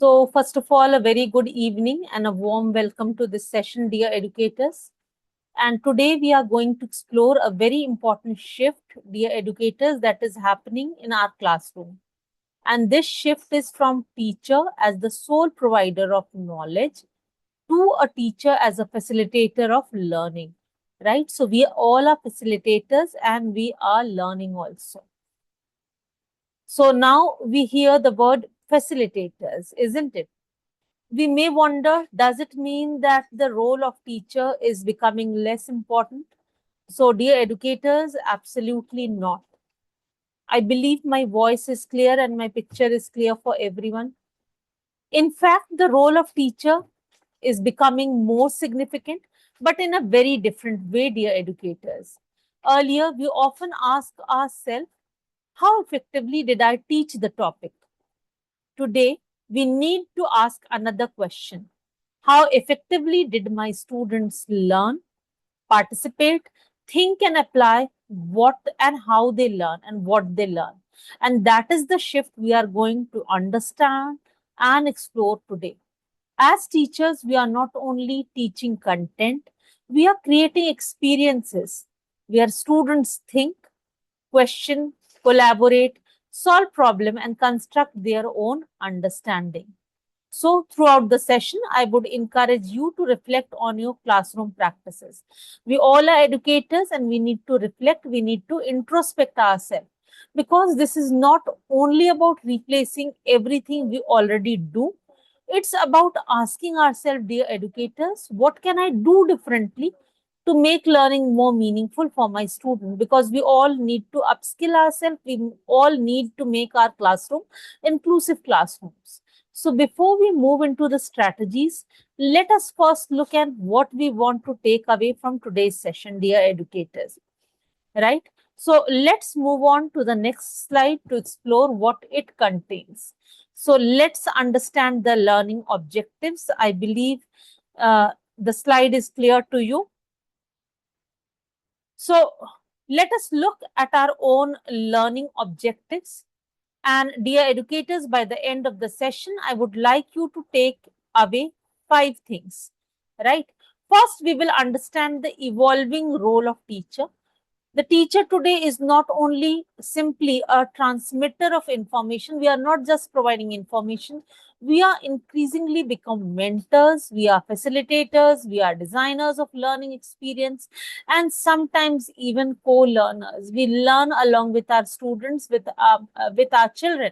So, first of all, a very good evening and a warm welcome to this session, dear educators. And today we are going to explore a very important shift, dear educators, that is happening in our classroom. And this shift is from teacher as the sole provider of knowledge to a teacher as a facilitator of learning, right? So, we all are facilitators and we are learning also. So, now we hear the word facilitators, isn't it? We may wonder, does it mean that the role of teacher is becoming less important? So, dear educators, absolutely not. I believe my voice is clear and my picture is clear for everyone. In fact, the role of teacher is becoming more significant, but in a very different way, dear educators. Earlier, we often ask ourselves, how effectively did I teach the topic? Today, we need to ask another question. How effectively did my students learn, participate, think, and apply what and how they learn and what they learn? And that is the shift we are going to understand and explore today. As teachers, we are not only teaching content, we are creating experiences where students think, question, collaborate, solve problem, and construct their own understanding. So, throughout the session, I would encourage you to reflect on your classroom practices. We all are educators and we need to reflect, we need to introspect ourselves because this is not only about replacing everything we already do, it's about asking ourselves, dear educators, what can I do differently to make learning more meaningful for my student? Because we all need to upskill ourselves, we all need to make our classroom inclusive classrooms. So before we move into the strategies, let us first look at what we want to take away from today's session, dear educators, right? So let's move on to the next slide to explore what it contains. So let's understand the learning objectives. I believe the slide is clear to you. So let us look at our own learning objectives. And dear educators, by the end of the session, I would like you to take away 5 things, right? First, we will understand the evolving role of teacher. The teacher today is not only simply a transmitter of information, we are not just providing information, we are increasingly become mentors, we are facilitators, we are designers of learning experience, and sometimes even co-learners. We learn along with our students, with our children.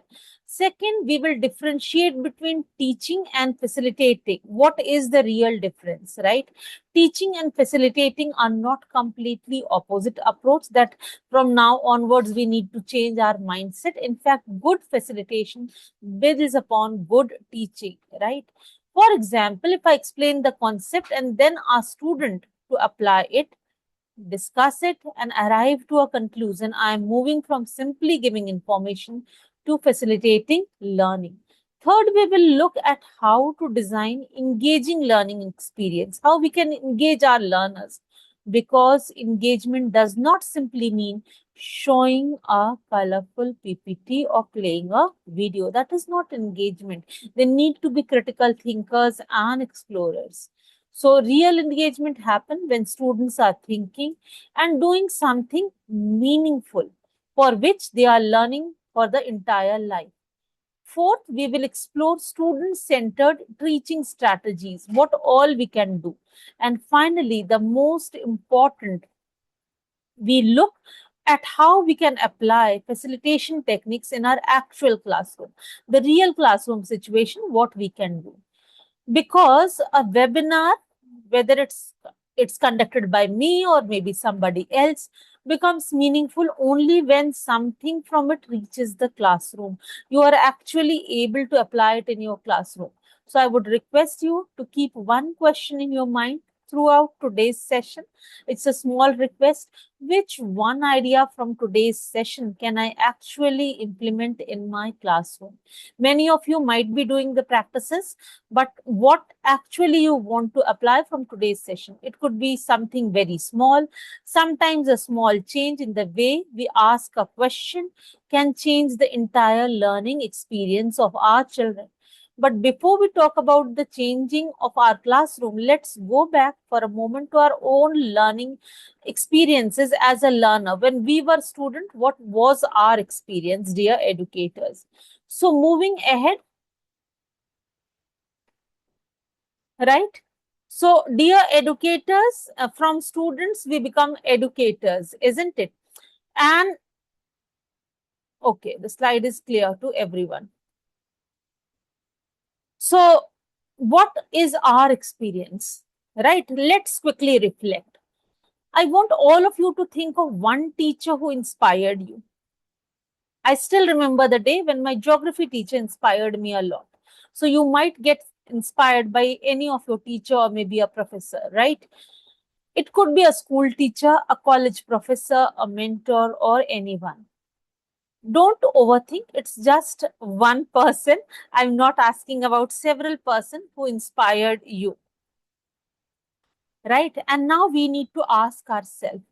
Second, we will differentiate between teaching and facilitating. What is the real difference, right? Teaching and facilitating are not completely opposite approach that from now onwards we need to change our mindset. In fact, good facilitation builds upon good teaching, right? For example, if I explain the concept and then ask student to apply it, discuss it and arrive to a conclusion, I am moving from simply giving information to facilitating learning. Third, we will look at how to design engaging learning experience, how we can engage our learners, because engagement does not simply mean showing a colorful PPT or playing a video. That is not engagement. They need to be critical thinkers and explorers. So real engagement happens when students are thinking and doing something meaningful for which they are learning for the entire life. Fourth, we will explore student-centered teaching strategies, what all we can do. And finally, the most important, we look at how we can apply facilitation techniques in our actual classroom, the real classroom situation, what we can do. Because a webinar, whether it's conducted by me or maybe somebody else, becomes meaningful only when something from it reaches the classroom. You are actually able to apply it in your classroom. So I would request you to keep one question in your mind throughout today's session. It's a small request. Which one idea from today's session can I actually implement in my classroom? Many of you might be doing the practices, but what actually you want to apply from today's session? It could be something very small. Sometimes a small change in the way we ask a question can change the entire learning experience of our children. But before we talk about the changing of our classroom, let's go back for a moment to our own learning experiences as a learner. When we were student, what was our experience, dear educators? So moving ahead, right? So dear educators, from students, we become educators, isn't it? And okay, the slide is clear to everyone. So, what is our experience? Right? Let's quickly reflect. I want all of you to think of one teacher who inspired you. I still remember the day when my geography teacher inspired me a lot. So, you might get inspired by any of your teacher or maybe a professor, right? It could be a school teacher, a college professor, a mentor, or anyone. Don't overthink, it's just one person. I'm not asking about several person who inspired you, right? And now we need to ask ourselves,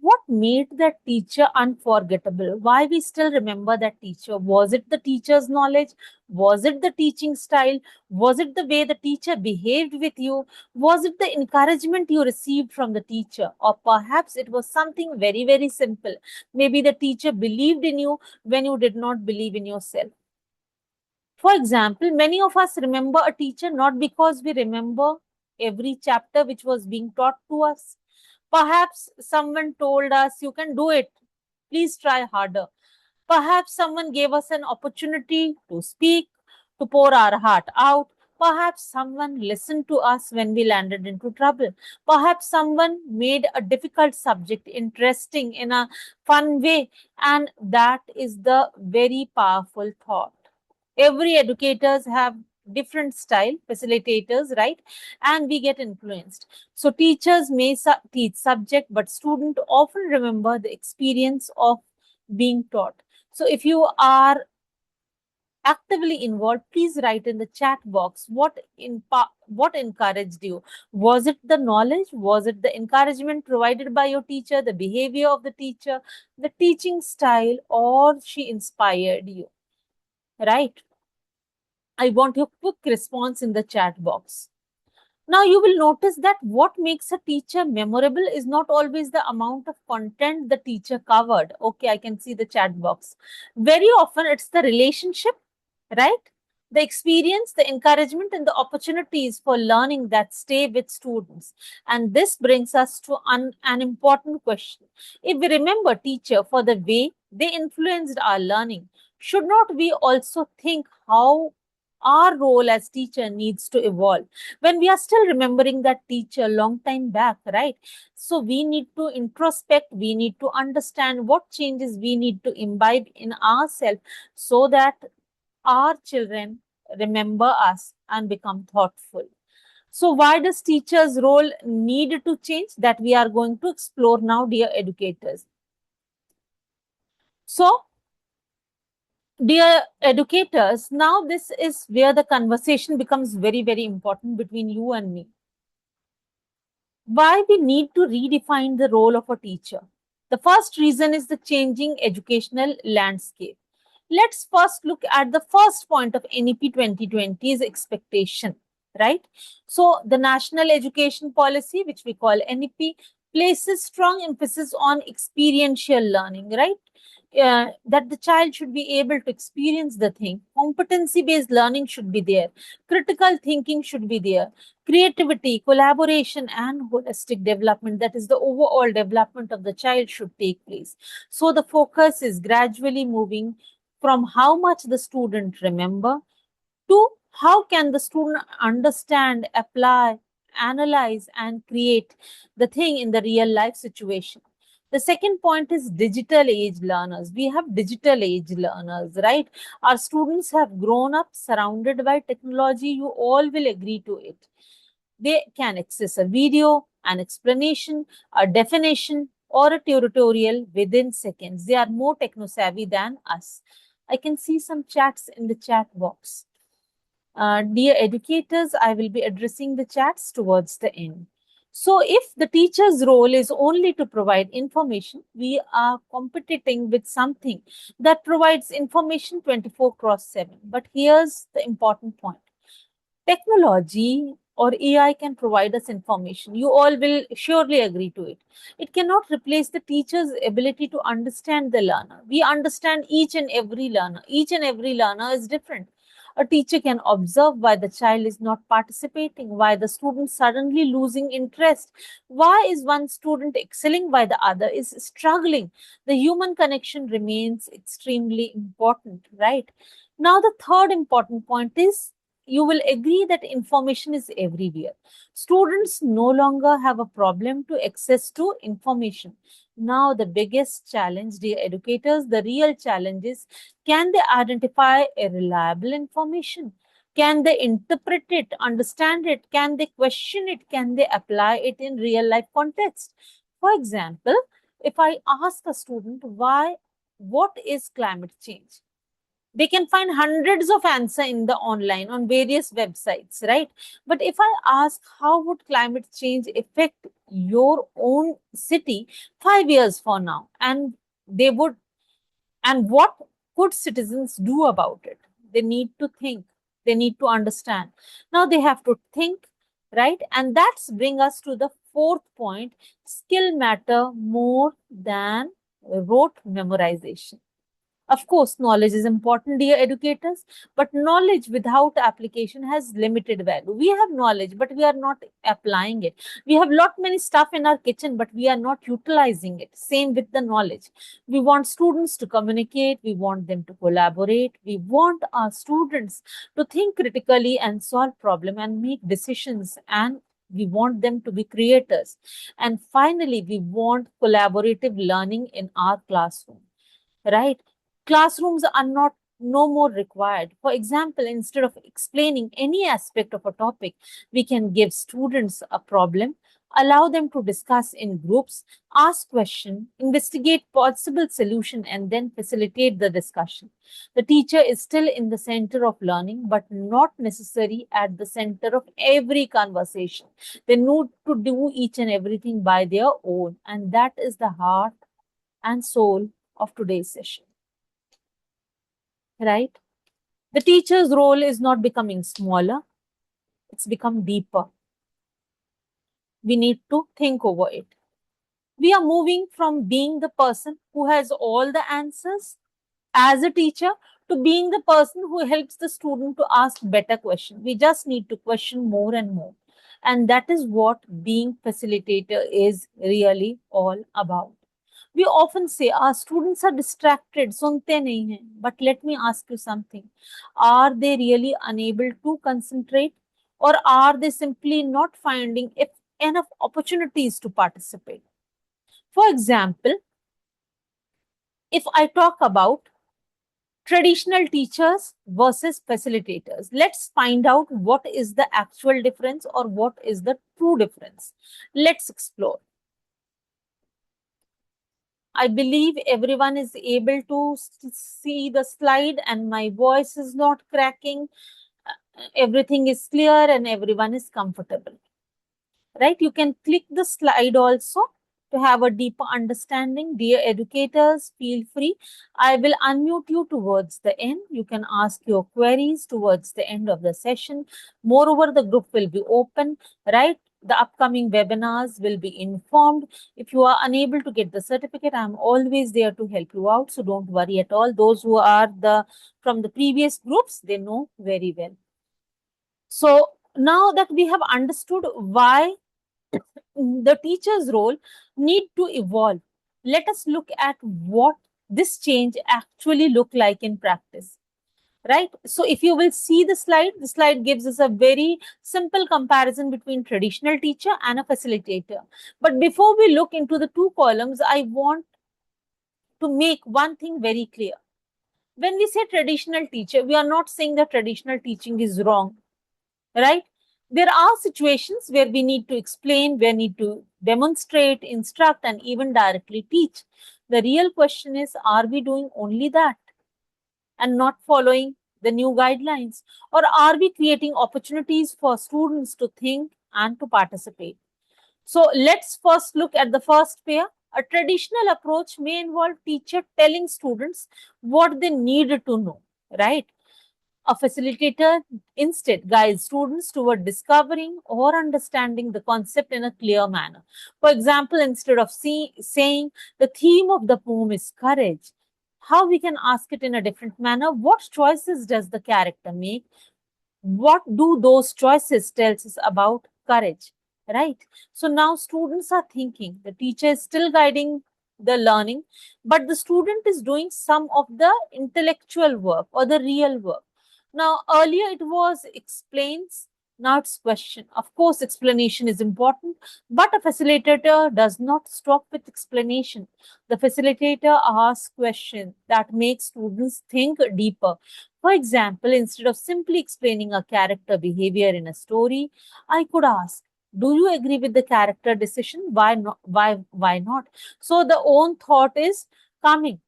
what made that teacher unforgettable? Why we still remember that teacher? Was it the teacher's knowledge? Was it the teaching style? Was it the way the teacher behaved with you? Was it the encouragement you received from the teacher? Or perhaps it was something very, very simple. Maybe the teacher believed in you when you did not believe in yourself. For example, many of us remember a teacher not because we remember every chapter which was being taught to us. Perhaps someone told us, you can do it, please try harder. Perhaps someone gave us an opportunity to speak, to pour our heart out. Perhaps someone listened to us when we landed into trouble. Perhaps someone made a difficult subject interesting in a fun way. And that is the very powerful thought. Every educators have different style facilitators, right? And we get influenced. So teachers may teach subject, but student often remember the experience of being taught. So if you are actively involved, please write in the chat box what encouraged you. Was it the knowledge? Was it the encouragement provided by your teacher, the behavior of the teacher, the teaching style, or she inspired you, right? I want your quick response in the chat box. Now, you will notice that what makes a teacher memorable is not always the amount of content the teacher covered. Okay, I can see the chat box. Very often, it's the relationship, right? The experience, the encouragement, and the opportunities for learning that stay with students. And this brings us to an important question. If we remember teacher for the way they influenced our learning, should not we also think how our role as teacher needs to evolve when we are still remembering that teacher long time back, right? So we need to introspect, we need to understand what changes we need to imbibe in ourselves so that our children remember us and become thoughtful. So why does teachers role need to change? That we are going to explore now, dear educators. So dear educators, now this is where the conversation becomes very, very important between you and me. Why we need to redefine the role of a teacher? The first reason is the changing educational landscape. Let's first look at the first point of NEP 2020 is expectation, right? So the National Education Policy, which we call NEP, places strong emphasis on experiential learning, right? That the child should be able to experience the thing. Competency-based learning should be there. Critical thinking should be there. Creativity, collaboration, and holistic development, that is the overall development of the child, should take place. So the focus is gradually moving from how much the student remember to how can the student understand, apply, analyze, and create the thing in the real life situation. The second point is digital age learners. We have digital age learners, right? Our students have grown up surrounded by technology. You all will agree to it. They can access a video, an explanation, a definition, or a tutorial within seconds. They are more techno savvy than us. I can see some chats in the chat box. Dear educators, I will be addressing the chats towards the end. So, if the teacher's role is only to provide information, we are competing with something that provides information 24 cross 7. But here's the important point. Technology or AI can provide us information. You all will surely agree to it. It cannot replace the teacher's ability to understand the learner. We understand each and every learner. Each and every learner is different. A teacher can observe why the child is not participating, why the student suddenly losing interest, why is one student excelling, why the other is struggling. The human connection remains extremely important, right? Now, the third important point is you will agree that information is everywhere. Students no longer have a problem to access to information. Now, the biggest challenge, dear educators, the real challenge is, can they identify a reliable information? Can they interpret it, understand it? Can they question it? Can they apply it in real life context? For example, if I ask a student what is climate change? They can find hundreds of answers in the online on various websites, right? But if I ask, how would climate change affect your own city 5 years from now, and they would, and what could citizens do about it? They need to think, they need to understand. Now they have to think, right? And that's bring us to the fourth point: skill matter more than rote memorization. Of course, knowledge is important, dear educators, but knowledge without application has limited value. We have knowledge, but we are not applying it. We have lot many stuff in our kitchen, but we are not utilizing it. Same with the knowledge. We want students to communicate. We want them to collaborate. We want our students to think critically and solve problem and make decisions, and we want them to be creators. And finally, we want collaborative learning in our classroom, right? Classrooms are not no more required. For example, instead of explaining any aspect of a topic, we can give students a problem, allow them to discuss in groups, ask questions, investigate possible solution, and then facilitate the discussion. The teacher is still in the center of learning, but not necessarily at the center of every conversation. They need to do each and everything by their own, and that is the heart and soul of today's session, right? The teacher's role is not becoming smaller, it's become deeper. We need to think over it. We are moving from being the person who has all the answers as a teacher to being the person who helps the student to ask better questions. We just need to question more and more. And that is what being facilitator is really all about. We often say our students are distracted, sunte nahi hain. But let me ask you something. Are they really unable to concentrate, or are they simply not finding enough opportunities to participate? For example, if I talk about traditional teachers versus facilitators, let's find out what is the actual difference or what is the true difference. Let's explore. I believe everyone is able to see the slide and my voice is not cracking. Everything is clear and everyone is comfortable, right? You can click the slide also to have a deeper understanding. Dear educators, feel free. I will unmute you towards the end. You can ask your queries towards the end of the session. Moreover, the group will be open, right? The upcoming webinars will be informed. If you are unable to get the certificate, I'm always there to help you out. So don't worry at all. Those who are from the previous groups, they know very well. So now that we have understood why the teacher's role need to evolve, let us look at what this change actually look like in practice, right? So if you will see the slide gives us a very simple comparison between traditional teacher and a facilitator. But before we look into the two columns, I want to make one thing very clear. When we say traditional teacher, we are not saying that traditional teaching is wrong, right? There are situations where we need to explain, we need to demonstrate, instruct, and even directly teach. The real question is, are we doing only that and not following the new guidelines? Or are we creating opportunities for students to think and to participate? So let's first look at the first pair. A traditional approach may involve teacher telling students what they need to know, right? A facilitator instead guides students toward discovering or understanding the concept in a clear manner. For example, instead of saying the theme of the poem is courage, how we can ask it in a different manner? What choices does the character make? What do those choices tells us about courage, right? So now students are thinking the teacher is still guiding the learning, but the student is doing some of the intellectual work or the real work. Now earlier it was explains, now it's question. Of course explanation is important, but a facilitator does not stop with explanation. The facilitator asks questions that make students think deeper. For example, instead of simply explaining a character behavior in a story, I could ask, do you agree with the character decision? Why not? Why not? So the own thought is coming.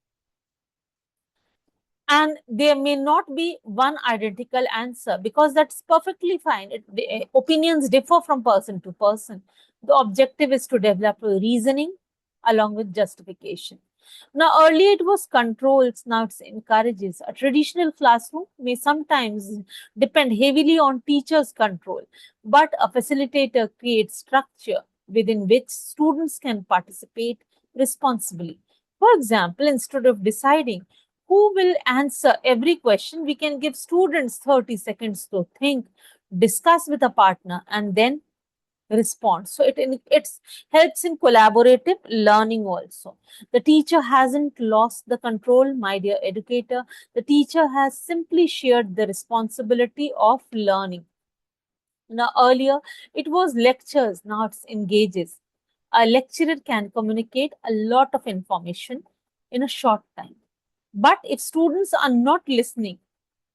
And there may not be one identical answer because that's perfectly fine. The opinions differ from person to person. The objective is to develop reasoning along with justification. Now, earlier it was controls, now it's encourages. A traditional classroom may sometimes depend heavily on teachers' control, but a facilitator creates structure within which students can participate responsibly. For example, instead of deciding who will answer every question, we can give students 30 seconds to think, discuss with a partner, and then respond. So it helps in collaborative learning also. The teacher hasn't lost the control, my dear educator. The teacher has simply shared the responsibility of learning. Now, earlier it was lectures, now it's engages. A lecturer can communicate a lot of information in a short time. But if students are not listening,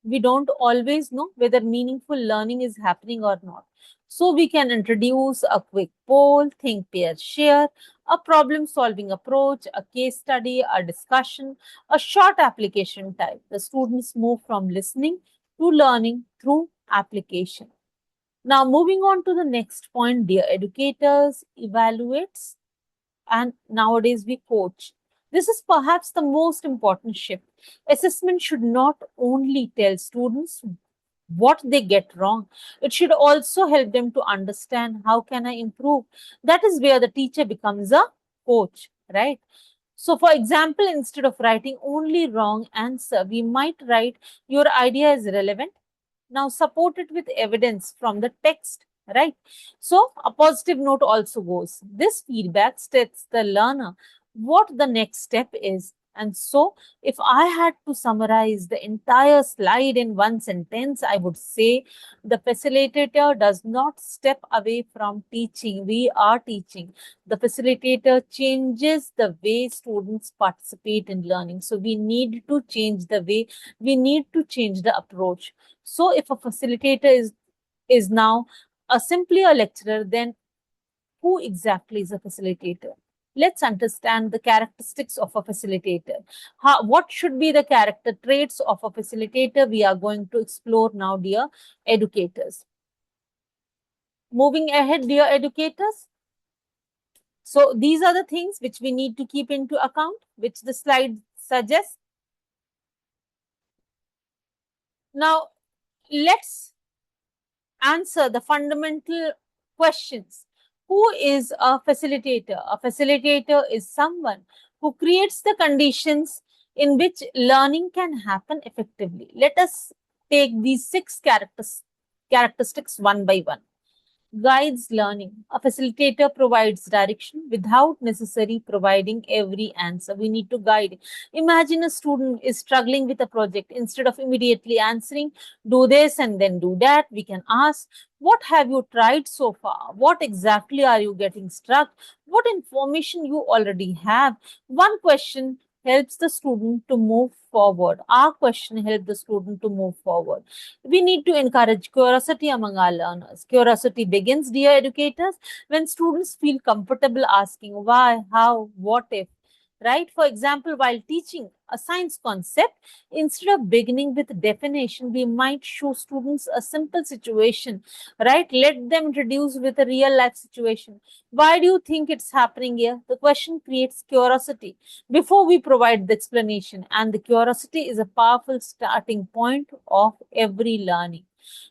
we don't always know whether meaningful learning is happening or not. So we can introduce a quick poll, think, pair, share, a problem solving approach, a case study, a discussion, a short application type. The students move from listening to learning through application. Now, moving on to the next point, dear educators, evaluates, and nowadays we coach. This is perhaps the most important shift. Assessment should not only tell students what they get wrong, it should also help them to understand how can I improve. That is where the teacher becomes a coach, right? So, for example, instead of writing only wrong answer, we might write your idea is relevant. Now support it with evidence from the text, right? So a positive note also goes. This feedback states the learner what the next step is. And so if I had to summarize the entire slide in one sentence, I would say the facilitator does not step away from teaching. We are teaching. The facilitator changes the way students participate in learning. So we need to change the way, we need to change the approach. So if a facilitator is now simply a lecturer, then who exactly is a facilitator? Let's understand the characteristics of a facilitator. What should be the character traits of a facilitator? We are going to explore now, dear educators. Moving ahead, dear educators. So these are the things which we need to keep into account, which the slide suggests. Now, let's answer the fundamental questions. Who is a facilitator? A facilitator is someone who creates the conditions in which learning can happen effectively. Let us take these six characteristics one by one. Guides learning. A facilitator provides direction without necessarily providing every answer. We need to guide. Imagine a student is struggling with a project. Instead of immediately answering, do this and then do that, we can ask, what have you tried so far? What exactly are you getting stuck? What information you already have? One question helps the student to move forward. Our question helps the student to move forward. We need to encourage curiosity among our learners. Curiosity begins, dear educators, when students feel comfortable asking why, how, what if. right? For example, while teaching a science concept, instead of beginning with definition, we might show students a simple situation, right? Let them introduce with a real life situation. Why do you think it's happening here? The question creates curiosity before we provide the explanation, and the curiosity is a powerful starting point of every learning.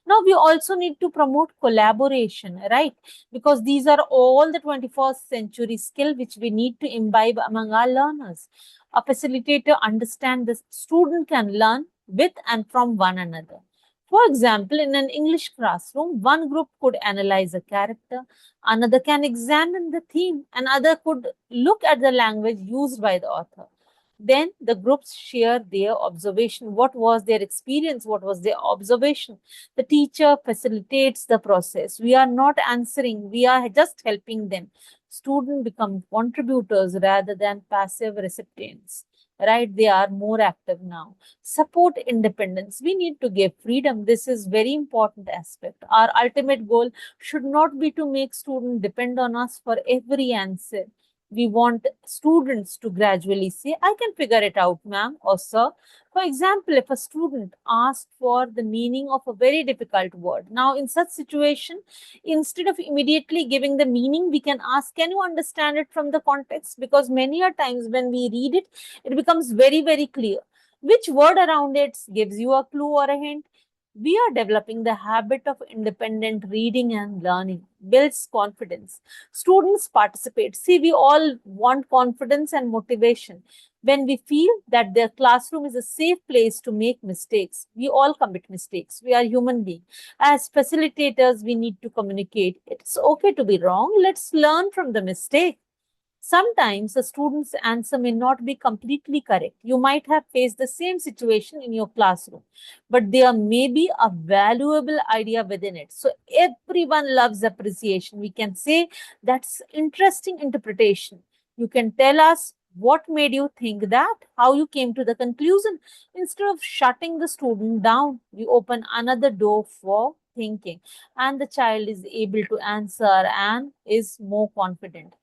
Now, we also need to promote collaboration, right? Because these are all the 21st century skill which we need to imbibe among our learners. A facilitator understands the student can learn with and from one another. For example, in an English classroom, one group could analyze a character, another can examine the theme, another could look at the language used by the author. Then the groups share their observation. What was their experience? What was their observation? The teacher facilitates the process. We are not answering, we are just helping them. Students become contributors rather than passive recipients. Right? They are more active now. Support independence. We need to give freedom. This is very important aspect. Our ultimate goal should not be to make students depend on us for every answer. We want students to gradually say, I can figure it out, ma'am or sir. For example, if a student asks for the meaning of a very difficult word, now in such situation, instead of immediately giving the meaning, we can ask, can you understand it from the context? Because many a times when we read it, it becomes very, very clear. Which word around it gives you a clue or a hint? We are developing the habit of independent reading and learning, builds confidence. Students participate. See, we all want confidence and motivation. When we feel that their classroom is a safe place to make mistakes, we all commit mistakes. We are human beings. As facilitators, we need to communicate. It's okay to be wrong. Let's learn from the mistake. Sometimes the student's answer may not be completely correct. You might have faced the same situation in your classroom, but there may be a valuable idea within it. So everyone loves appreciation. We can say that's interesting interpretation. You can tell us what made you think that, how you came to the conclusion. Instead of shutting the student down, we open another door for thinking, and the child is able to answer and is more confident.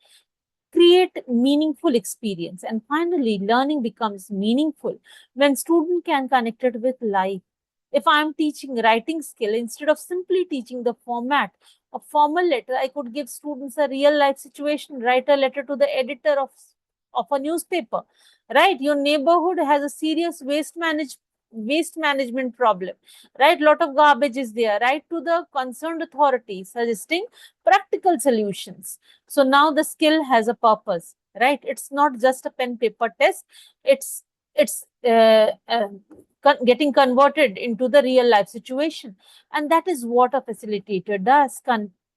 Create meaningful experience. And finally, learning becomes meaningful when student can connect it with life. If I'm teaching writing skill, instead of simply teaching the format of formal letter, I could give students a real life situation. Write a letter to the editor of a newspaper, right? Your neighborhood has a serious waste management problem, right? Lot of garbage is there, right? To the concerned authority, suggesting practical solutions. So now the skill has a purpose, right? It's not just a pen paper test. It's getting converted into the real life situation, and that is what a facilitator does.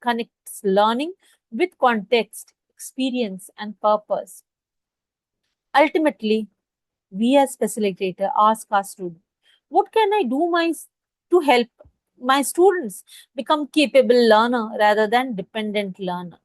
Connects learning with context, experience, and purpose. Ultimately, we as facilitator ask our student, what can I do to help my students become capable learner rather than dependent learner?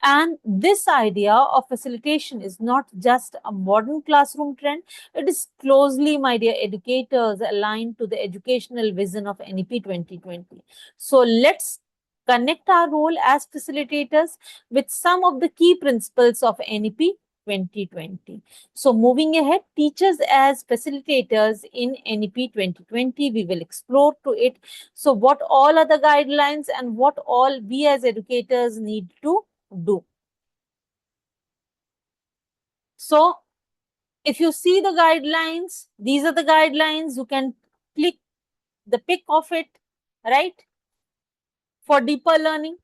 And this idea of facilitation is not just a modern classroom trend, it is closely, my dear educators, aligned to the educational vision of NEP 2020. So let's connect our role as facilitators with some of the key principles of NEP 2020. So moving ahead, teachers as facilitators in NEP 2020, we will explore to it. So what all are the guidelines and what all we as educators need to do. So if you see the guidelines, these are the guidelines. You can click the pick of it, right? For deeper learning.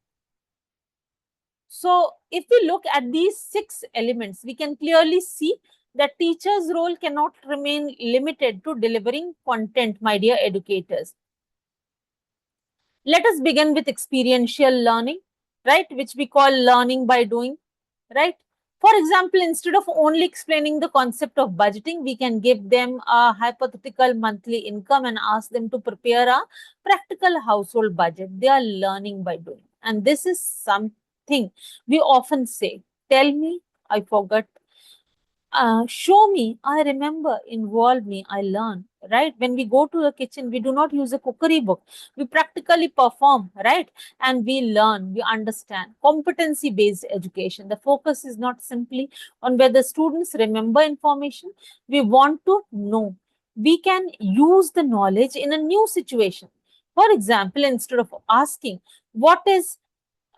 So if we look at these 6 elements, we can clearly see that teacher's role cannot remain limited to delivering content, my dear educators. Let us begin with experiential learning, right? Which we call learning by doing, right? For example, instead of only explaining the concept of budgeting, we can give them a hypothetical monthly income and ask them to prepare a practical household budget. They are learning by doing. And this is something we often say, tell me, I forgot. Show me, I remember, involve me, I learn. right? When we go to the kitchen, we do not use a cookery book. We practically perform, right? And we learn, we understand. Competency-based education. The focus is not simply on whether students remember information. We want to know. We can use the knowledge in a new situation. For example, instead of asking, what is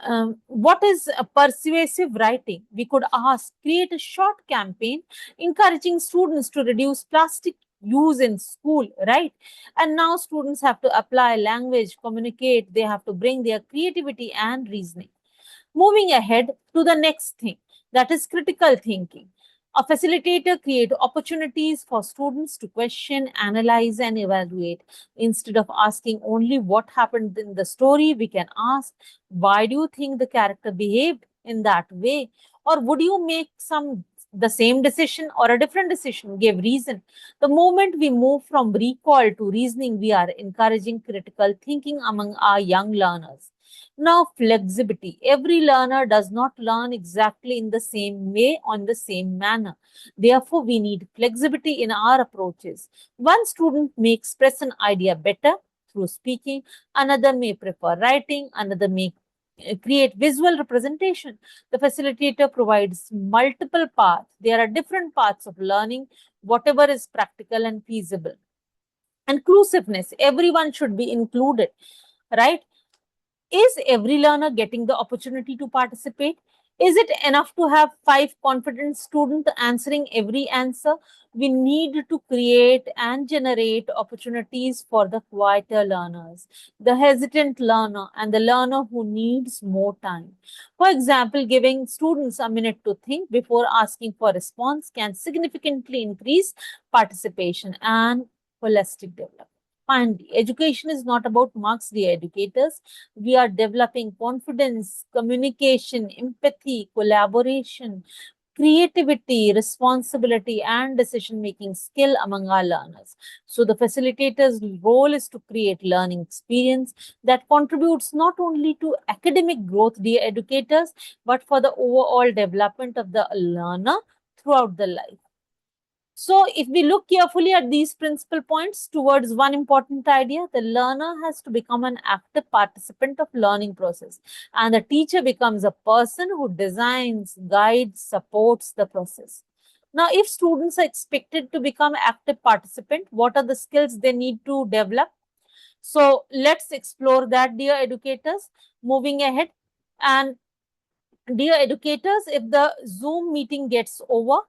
a persuasive writing? We could ask, create a short campaign encouraging students to reduce plastic use in school, right? And now students have to apply language, communicate, they have to bring their creativity and reasoning. Moving ahead to the next thing, that is critical thinking. A facilitator creates opportunities for students to question, analyze, and evaluate. Instead of asking only what happened in the story, we can ask, why do you think the character behaved in that way? Or would you make the same decision or a different decision? Give reason. The moment we move from recall to reasoning, we are encouraging critical thinking among our young learners. Now, flexibility. Every learner does not learn exactly in the same way or in the same manner. Therefore, we need flexibility in our approaches. One student may express an idea better through speaking, another may prefer writing, another may create visual representation. The facilitator provides multiple paths. There are different paths of learning, whatever is practical and feasible. Inclusiveness. Everyone should be included, right? Is every learner getting the opportunity to participate? Is it enough to have 5 confident students answering every answer? We need to create and generate opportunities for the quieter learners, the hesitant learner, and the learner who needs more time. For example, giving students a minute to think before asking for response can significantly increase participation and holistic development. Finally, education is not about marks, dear educators. We are developing confidence, communication, empathy, collaboration, creativity, responsibility, and decision making skill among our learners. So, the facilitator's role is to create learning experience that contributes not only to academic growth, dear educators, but for the overall development of the learner throughout the life. So, if we look carefully at these principal points towards one important idea, the learner has to become an active participant of learning process, and the teacher becomes a person who designs, guides, supports the process. Now, if students are expected to become active participant, what are the skills they need to develop? So, let's explore that, dear educators. Moving ahead, and dear educators, if the Zoom meeting gets over,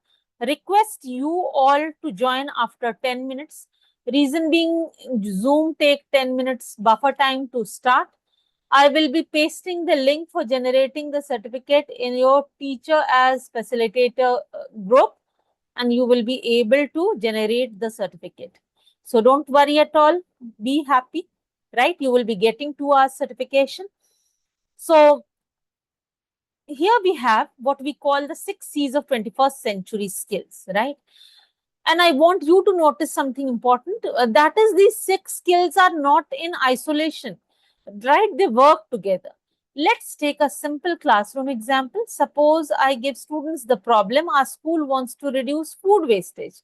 request you all to join after 10 minutes. Reason being, Zoom take 10 minutes buffer time to start. I will be pasting the link for generating the certificate in your teacher as facilitator group, and you will be able to generate the certificate. So don't worry at all. Be happy, right? You will be getting 2 hours certification. So here we have what we call the 6 C's of 21st century skills, right? And I want you to notice something important. That is, these 6 skills are not in isolation, right? They work together. Let's take a simple classroom example. Suppose I give students the problem, our school wants to reduce food wastage.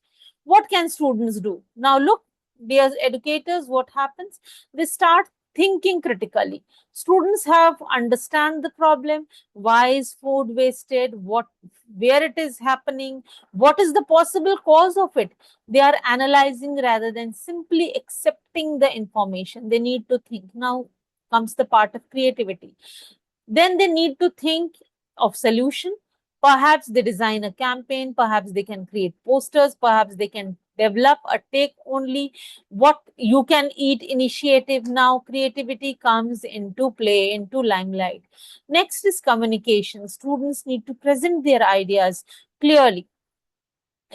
What can students do? Now look, dear educators, what happens? They start thinking critically. Students have understand the problem. Why is food wasted? Where it is happening? What is the possible cause of it? They are analyzing rather than simply accepting the information. They need to think. Now comes the part of creativity. Then they need to think of solution. Perhaps they design a campaign, perhaps they can create posters, perhaps they can develop a take only what you can eat initiative. Now creativity comes into play, into limelight. Next is communication. Students need to present their ideas clearly,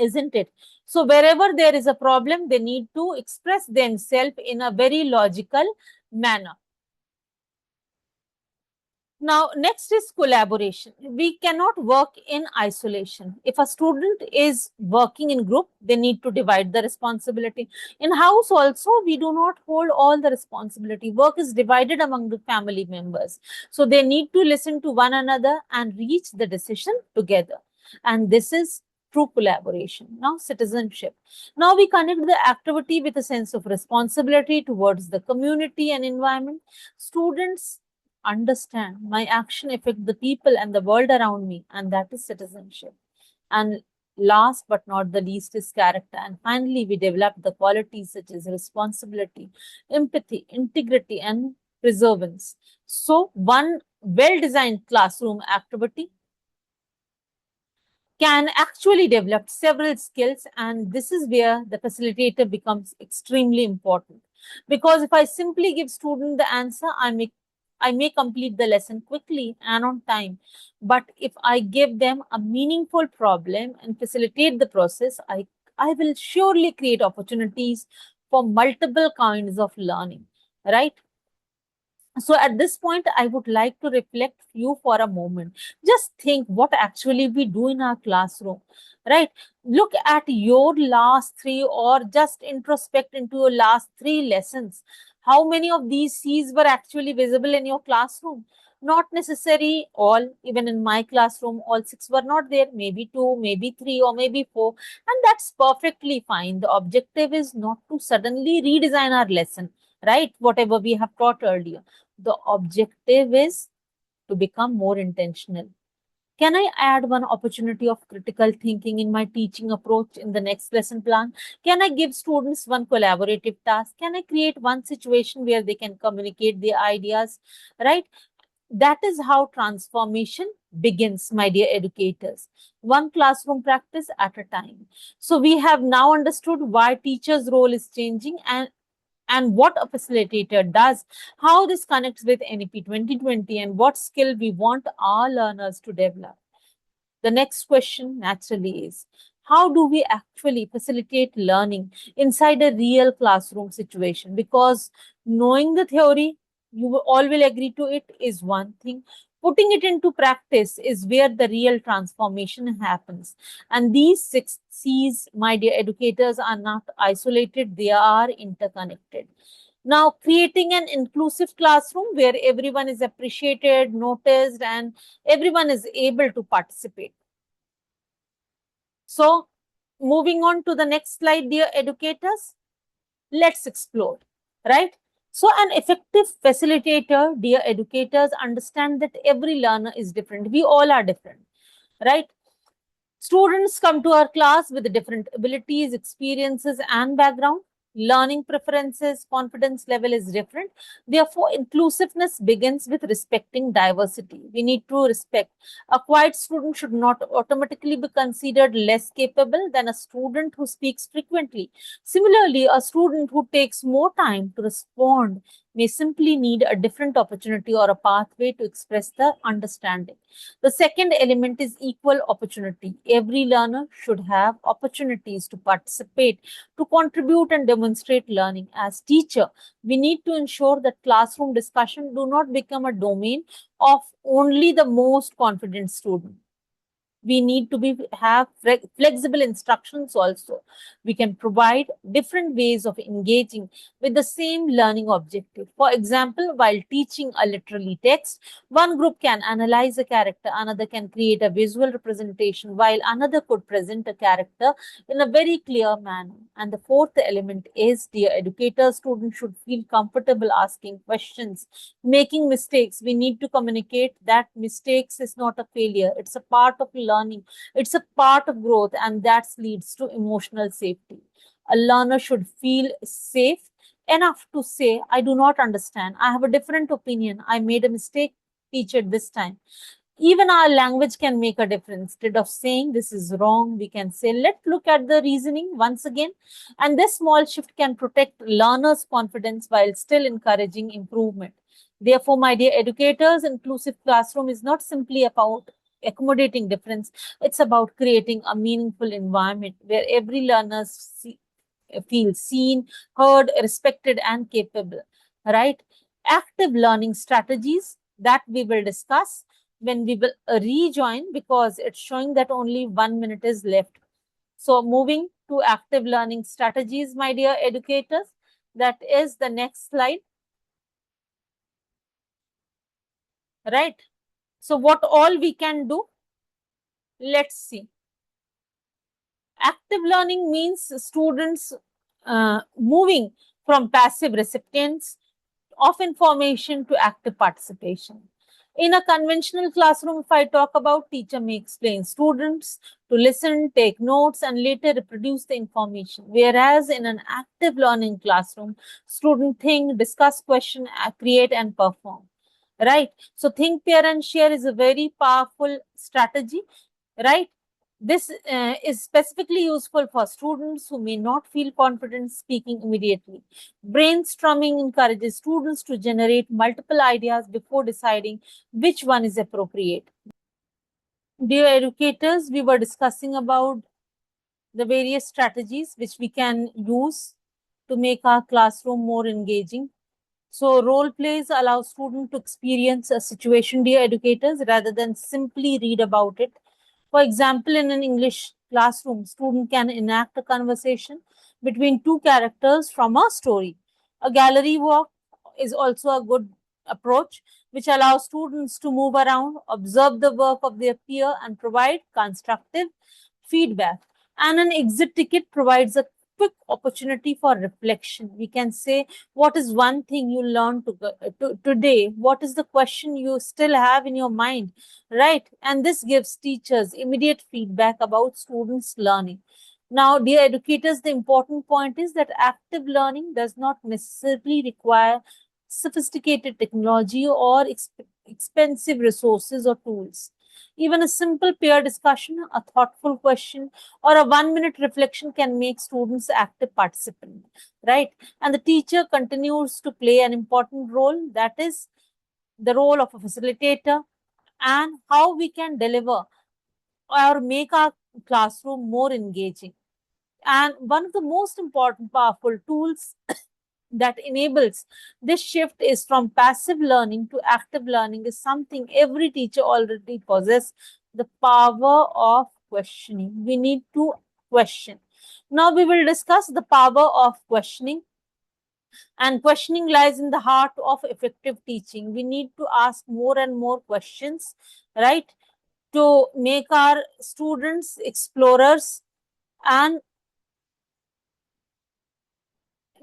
isn't it? So wherever there is a problem, they need to express themselves in a very logical manner. Now, next is collaboration. We cannot work in isolation. If a student is working in group, they need to divide the responsibility. In house also, we do not hold all the responsibility. Work is divided among the family members. So they need to listen to one another and reach the decision together. And this is true collaboration. Now, citizenship. Now we connect the activity with a sense of responsibility towards the community and environment. Students understand my action affect the people and the world around me, and that is citizenship. And last but not the least is character. And finally, we develop the qualities such as responsibility, empathy, integrity, and perseverance. So, one well designed classroom activity can actually develop several skills, and this is where the facilitator becomes extremely important, because if I simply give student the answer, I may complete the lesson quickly and on time, but if I give them a meaningful problem and facilitate the process, I will surely create opportunities for multiple kinds of learning, right? So at this point, I would like to reflect you for a moment. Just think what actually we do in our classroom, right? Look at your last three, or just introspect into your last three lessons. How many of these C's were actually visible in your classroom? Not necessary all. Even in my classroom, all six were not there. Maybe two, maybe three, or maybe four. And that's perfectly fine. The objective is not to suddenly redesign our lesson, right? Whatever we have taught earlier, the objective is to become more intentional. Can I add one opportunity of critical thinking in my teaching approach in the next lesson plan? Can I give students one collaborative task? Can I create one situation where they can communicate their ideas? Right? That is how transformation begins, my dear educators. One classroom practice at a time. So we have now understood why teachers' role is changing, and what a facilitator does, how this connects with NEP 2020, and what skill we want our learners to develop. The next question naturally is, how do we actually facilitate learning inside a real classroom situation? Because knowing the theory, all will agree to it, is one thing. Putting it into practice is where the real transformation happens. And these six C's, my dear educators, are not isolated, they are interconnected. Now, creating an inclusive classroom where everyone is appreciated, noticed, and everyone is able to participate. So, moving on to the next slide, dear educators, let's explore, right? So, an effective facilitator, dear educators, understand that every learner is different. We all are different, right? Students come to our class with different abilities, experiences, and background. Learning preferences, confidence level is different. Therefore, inclusiveness begins with respecting diversity. We need to respect. A quiet student should not automatically be considered less capable than a student who speaks frequently. Similarly, a student who takes more time to respond may simply need a different opportunity or a pathway to express the understanding. The second element is equal opportunity. Every learner should have opportunities to participate, to contribute and demonstrate learning. As teacher, we need to ensure that classroom discussion do not become a domain of only the most confident student. We need to have flexible instructions also. We can provide different ways of engaging with the same learning objective. For example, while teaching a literary text, one group can analyze a character, another can create a visual representation, while another could present a character in a very clear manner. And the fourth element is, dear educators, students should feel comfortable asking questions, making mistakes. We need to communicate that mistakes is not a failure, it's a part of learning, it's a part of growth, and that leads to emotional safety. A learner should feel safe enough to say, I do not understand, I have a different opinion, I made a mistake, teacher, this time. Even our language can make a difference. Instead of saying this is wrong, we can say, let's look at the reasoning once again. And this small shift can protect learners' confidence while still encouraging improvement. Therefore, my dear educators, inclusive classroom is not simply about accommodating difference. It's about creating a meaningful environment where every learner feels seen, heard, respected, and capable, right? Active learning strategies that we will discuss when we will rejoin, because it's showing that only 1 minute is left. So moving to active learning strategies, my dear educators, that is the next slide, right? So what all we can do, let's see. Active learning means students moving from passive recipients of information to active participation. In a conventional classroom, if I talk about, teacher may explain students to listen, take notes, and later reproduce the information. Whereas in an active learning classroom, students think, discuss, question, create, and perform. Right? So, think, pair, and share is a very powerful strategy. Right? This is specifically useful for students who may not feel confident speaking immediately. Brainstorming encourages students to generate multiple ideas before deciding which one is appropriate. Dear educators, we were discussing about the various strategies which we can use to make our classroom more engaging. So, role plays allow students to experience a situation, dear educators, rather than simply read about it. For example, in an English classroom, student can enact a conversation between two characters from a story. A gallery walk is also a good approach, which allows students to move around, observe the work of their peer, and provide constructive feedback. And an exit ticket provides a quick opportunity for reflection. We can say, what is one thing you learned today? What is the question you still have in your mind? Right? And this gives teachers immediate feedback about students' learning. Now, dear educators, the important point is that active learning does not necessarily require sophisticated technology or expensive resources or tools. Even a simple peer discussion, a thoughtful question, or a 1 minute reflection can make students active participants, right? And the teacher continues to play an important role, that is the role of a facilitator, and how we can deliver or make our classroom more engaging. And one of the most important powerful tools that enables this shift is from passive learning to active learning is something every teacher already possesses, the power of questioning. We need to question. Now we will discuss the power of questioning, and questioning lies in the heart of effective teaching. We need to ask more and more questions, right, to make our students explorers and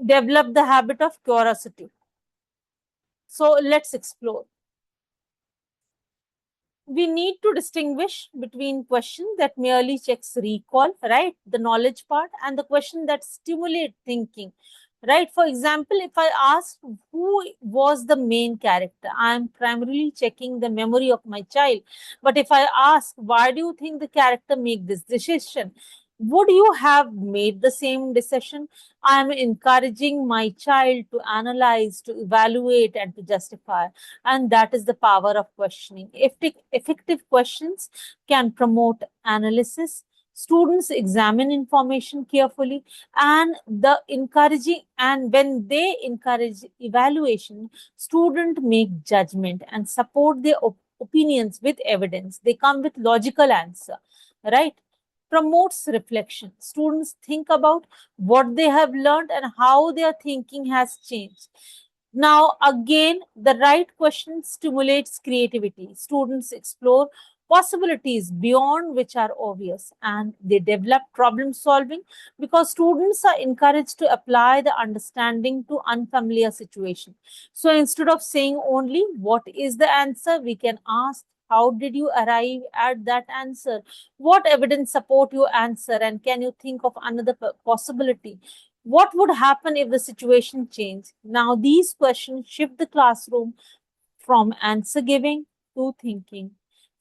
develop the habit of curiosity. So let's explore. We need to distinguish between question that merely checks recall, right, the knowledge part, and the question that stimulate thinking, right? For example, if I ask who was the main character, I am primarily checking the memory of my child. But if I ask, why do you think the character make this decision, would you have made the same decision? I am encouraging my child to analyze, to evaluate, and to justify. And that is the power of questioning. Effective questions can promote analysis. Students examine information carefully, and when they encourage evaluation, students make judgment and support their opinions with evidence. They come with logical answer, right? Promotes reflection. Students think about what they have learned and how their thinking has changed. Now, again, the right question stimulates creativity. Students explore possibilities beyond which are obvious, and they develop problem solving because students are encouraged to apply the understanding to unfamiliar situation. So instead of saying only what is the answer, we can ask, how did you arrive at that answer? What evidence support your answer? And can you think of another possibility? What would happen if the situation changed? Now, these questions shift the classroom from answer giving to thinking.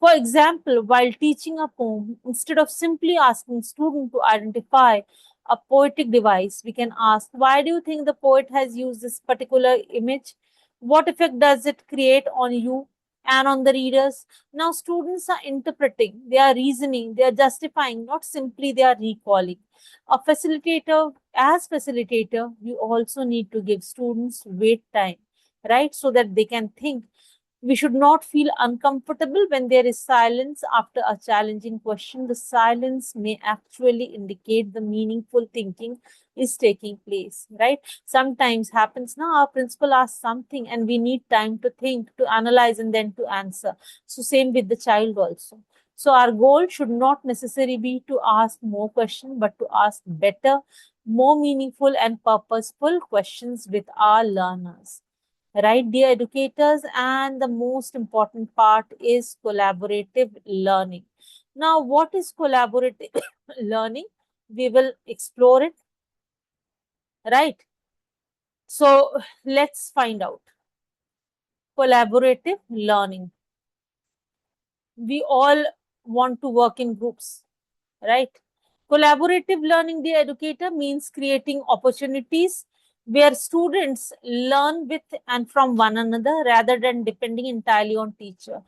For example, while teaching a poem, instead of simply asking students to identify a poetic device, we can ask, why do you think the poet has used this particular image? What effect does it create on you and on the readers? Now, students are interpreting, they are reasoning, they are justifying, not simply they are recalling. As facilitator, we also need to give students wait time, right? So that they can think. We should not feel uncomfortable when there is silence after a challenging question. The silence may actually indicate the meaningful thinking is taking place, right? Sometimes happens now, our principal asks something and we need time to think, to analyze, and then to answer. So same with the child also. So our goal should not necessarily be to ask more questions, but to ask better, more meaningful and purposeful questions with our learners. Right, dear educators, and the most important part is collaborative learning. Now, what is collaborative learning? We will explore it, right? So, let's find out. Collaborative learning. We all want to work in groups, right? Collaborative learning, the educator, means creating opportunities where students learn with and from one another rather than depending entirely on teacher.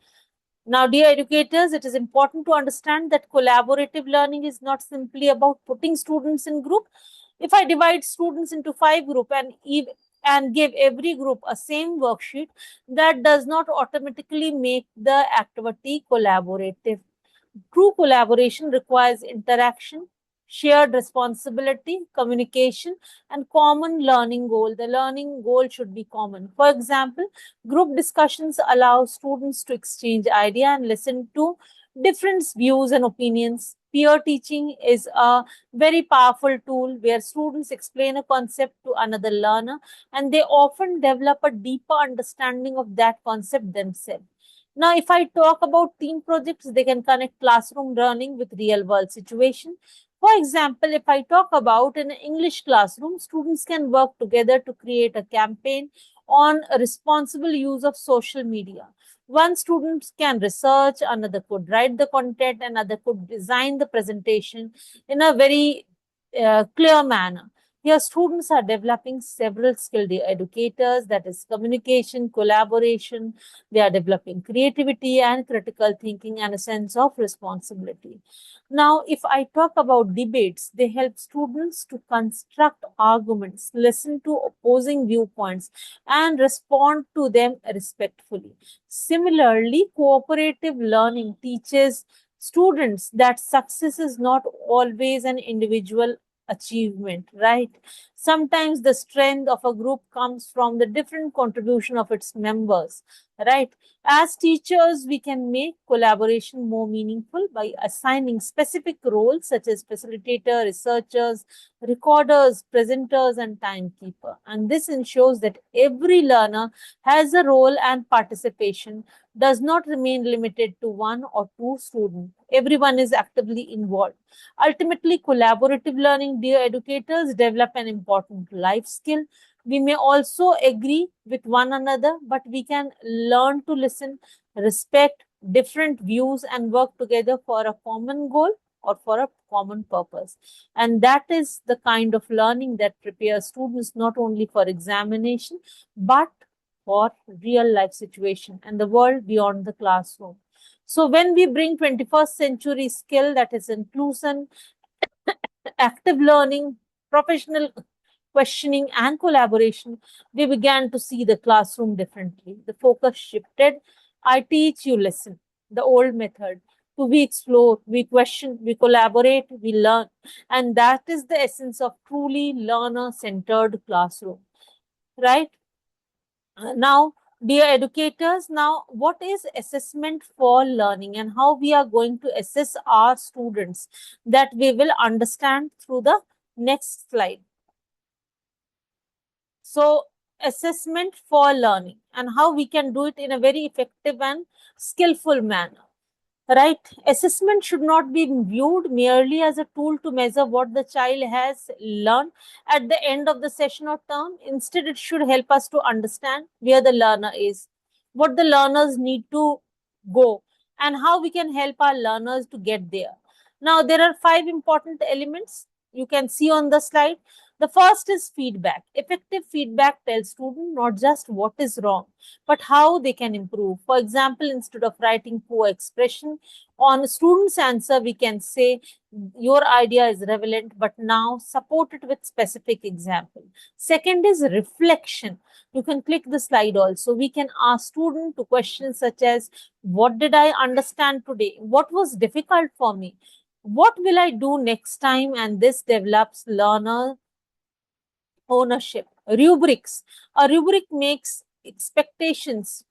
Now, dear educators, it is important to understand that collaborative learning is not simply about putting students in group. If I divide students into 5 groups and give every group a same worksheet, that does not automatically make the activity collaborative. True collaboration requires interaction, shared responsibility, communication, and common learning goal. The learning goal should be common. For example, group discussions allow students to exchange ideas and listen to different views and opinions. Peer teaching is a very powerful tool where students explain a concept to another learner and they often develop a deeper understanding of that concept themselves. Now, if I talk about team projects, they can connect classroom learning with real world situation. For example, if I talk about an English classroom, students can work together to create a campaign on a responsible use of social media. One student can research, another could write the content, another could design the presentation in a very clear manner. Here, students are developing several skilled educators, that is communication, collaboration, they are developing creativity and critical thinking and a sense of responsibility. Now, if I talk about debates, they help students to construct arguments, listen to opposing viewpoints, and respond to them respectfully. Similarly, cooperative learning teaches students that success is not always an individual achievement, right? Sometimes the strength of a group comes from the different contribution of its members, right? As teachers, we can make collaboration more meaningful by assigning specific roles such as facilitator, researchers, recorders, presenters, and timekeeper. And this ensures that every learner has a role and participation does not remain limited to one or two students. Everyone is actively involved. Ultimately, collaborative learning, dear educators, develop an important life skill. We may also agree with one another, but we can learn to listen, respect different views, and work together for a common goal or for a common purpose. And that is the kind of learning that prepares students not only for examination, but for real life situation and the world beyond the classroom. So when we bring 21st century skill, that is inclusion, active learning, professional questioning, and collaboration, we began to see the classroom differently. The focus shifted. I teach, you listen. The old method. To we explore, we question, we collaborate, we learn. And that is the essence of truly learner-centered classroom, right? Now, dear educators, now what is assessment for learning and how we are going to assess our students, that we will understand through the next slide. So, assessment for learning and how we can do it in a very effective and skillful manner. Right? Assessment should not be viewed merely as a tool to measure what the child has learned at the end of the session or term. Instead, it should help us to understand where the learner is, what the learners need to go, and how we can help our learners to get there. Now, there are 5 important elements you can see on the slide. The first is feedback. Effective feedback tells students not just what is wrong, but how they can improve. For example, instead of writing poor expression on a student's answer, we can say, your idea is relevant, but now support it with specific example. Second is reflection. You can click the slide also. We can ask student to questions such as, what did I understand today? What was difficult for me? What will I do next time? And this develops learner ownership. Rubrics. A rubric makes expectations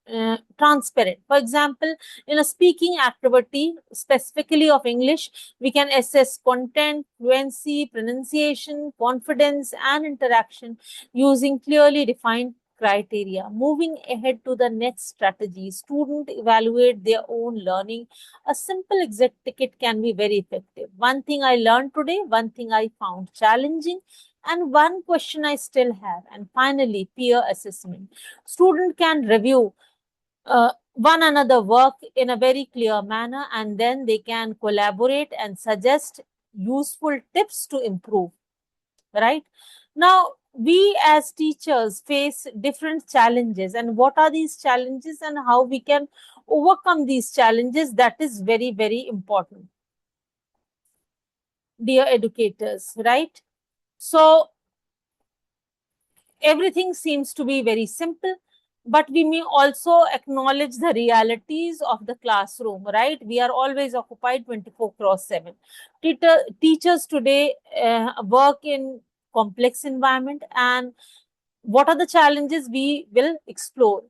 transparent. For example, in a speaking activity, specifically of English, we can assess content, fluency, pronunciation, confidence, and interaction using clearly defined criteria. Moving ahead to the next strategy, students evaluate their own learning. A simple exit ticket can be very effective. One thing I learned today, one thing I found challenging, and one question I still have. And finally, peer assessment. Student can review one another work in a very clear manner, and then they can collaborate and suggest useful tips to improve, right? Now, we as teachers face different challenges, and what are these challenges and how we can overcome these challenges, that is very, very important, dear educators, right? So, everything seems to be very simple, but we may also acknowledge the realities of the classroom, right? We are always occupied 24 cross 7. Teachers today work in complex environment, and what are the challenges we will explore.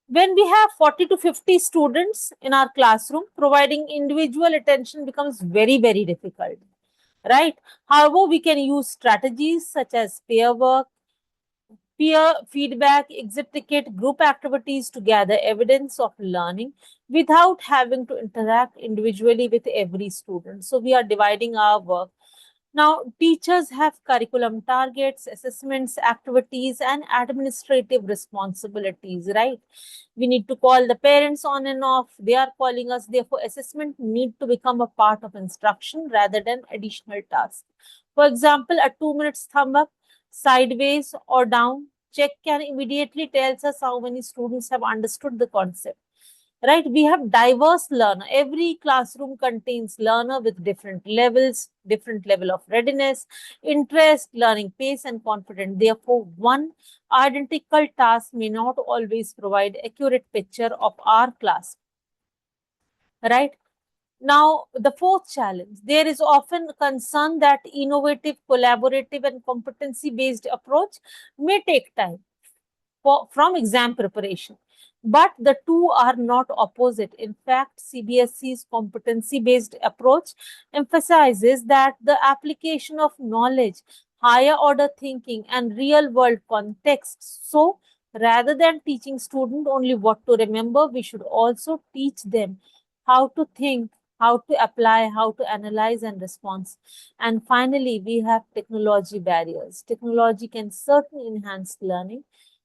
When we have 40 to 50 students in our classroom, providing individual attention becomes very, very difficult, right? However, we can use strategies such as pair work, peer feedback, exit ticket, group activities to gather evidence of learning without having to interact individually with every student. So we are dividing our work. Now, teachers have curriculum targets, assessments, activities, and administrative responsibilities, right? We need to call the parents on and off. They are calling us. Therefore, assessment need to become a part of instruction rather than additional task. For example, a 2 minutes thumb up, sideways or down check can immediately tells us how many students have understood the concept, right? We have diverse learner. Every classroom contains learner with different levels, different level of readiness, interest, learning pace, and confidence. Therefore, one identical task may not always provide accurate picture of our class, right? Now, the fourth challenge, there is often concern that innovative, collaborative, and competency-based approach may take time from exam preparation. But the two are not opposite. In fact, CBSE's competency-based approach emphasizes that the application of knowledge, higher order thinking, and real-world context. So, rather than teaching students only what to remember, we should also teach them how to think, how to apply, how to analyze and respond. And finally, we have technology barriers. Technology can certainly enhance learning,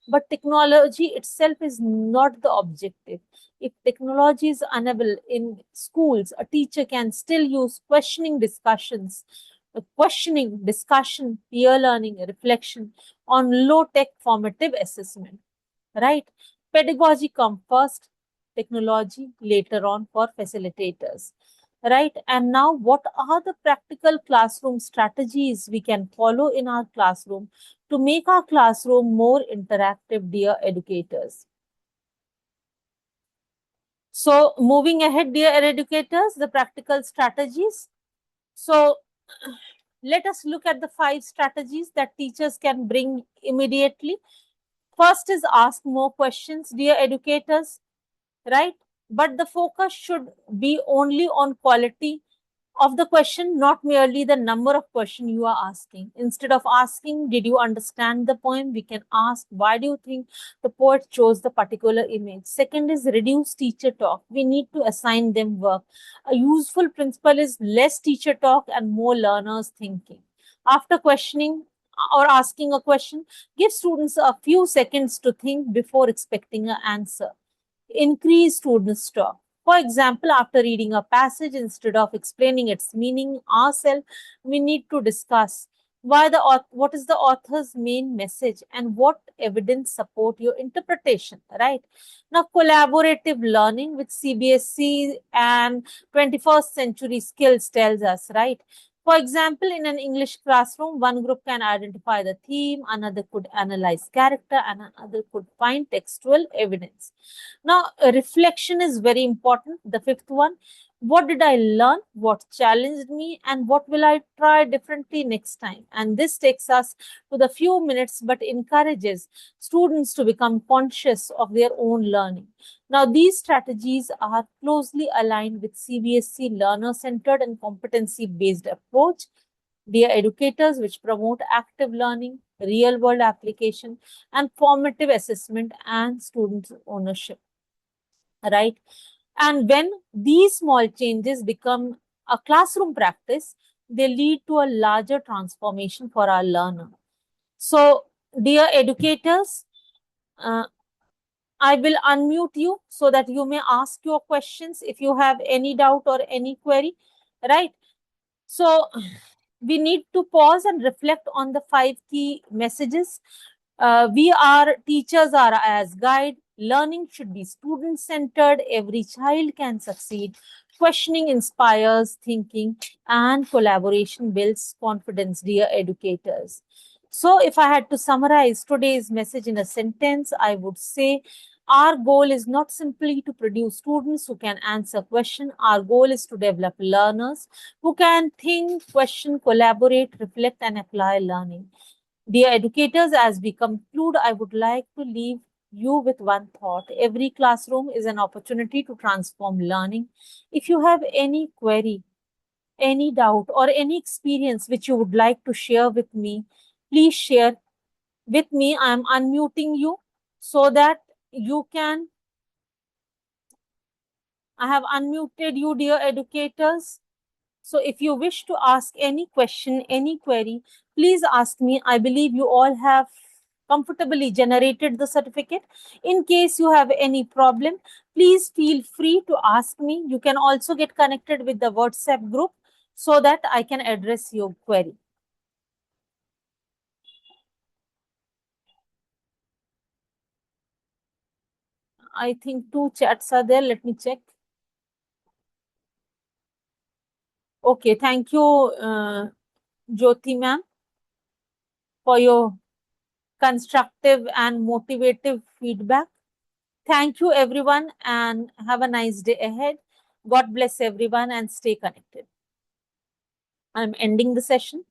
but technology itself is not the objective. If technology is unable in schools, a teacher can still use questioning, discussion, peer learning, reflection on low-tech formative assessment, right? Pedagogy comes first, technology later on for facilitators, right? And now, what are the practical classroom strategies we can follow in our classroom to make our classroom more interactive, dear educators? So, moving ahead, dear educators, the practical strategies. So, let us look at the 5 strategies that teachers can bring immediately. First is ask more questions, dear educators, right? But the focus should be only on quality of the question, not merely the number of questions you are asking. Instead of asking, did you understand the poem? We can ask, why do you think the poet chose the particular image? Second is reduce teacher talk. We need to assign them work. A useful principle is less teacher talk and more learners thinking. After questioning or asking a question, give students a few seconds to think before expecting an answer. Increase students' talk. For example, after reading a passage, instead of explaining its meaning ourselves, we need to discuss what is the author's main message and what evidence support your interpretation, right? Now, collaborative learning with CBSE and 21st century skills tells us, right? For example, in an English classroom, one group can identify the theme, another could analyze character, and another could find textual evidence. Now, reflection is very important. The fifth one, What did I learn? What challenged me? And what will I try differently next time? And this takes us to the few minutes but encourages students to become conscious of their own learning. Now, these strategies are closely aligned with CBSE learner centered and competency based approach. Dear educators, which promote active learning, real world application, and formative assessment and student ownership. Right? And when these small changes become a classroom practice, they lead to a larger transformation for our learner. So, dear educators, uh, I will unmute you so that you may ask your questions if you have any doubt or any query, right? So, we need to pause and reflect on the five key messages. We are teachers are as guide. Learning should be student centered. Every child can succeed. Questioning inspires thinking, and collaboration builds confidence, dear educators. So, if I had to summarize today's message in a sentence, I would say our goal is not simply to produce students who can answer questions. Our goal is to develop learners who can think, question, collaborate, reflect, and apply learning. Dear educators, as we conclude, I would like to leave you with one thought. Every classroom is an opportunity to transform learning. If you have any query, any doubt, or any experience which you would like to share with me, please share with me. I am unmuting you so that you can. I have unmuted you, dear educators. So if you wish to ask any question, any query, please ask me. I believe you all have comfortably generated the certificate. In case you have any problem, please feel free to ask me. You can also get connected with the WhatsApp group so that I can address your query. I think two chats are there. Let me check. Okay, thank you, Jyoti ma'am, for your constructive and motivative feedback. Thank you, everyone, and have a nice day ahead. God bless everyone and stay connected. I'm ending the session.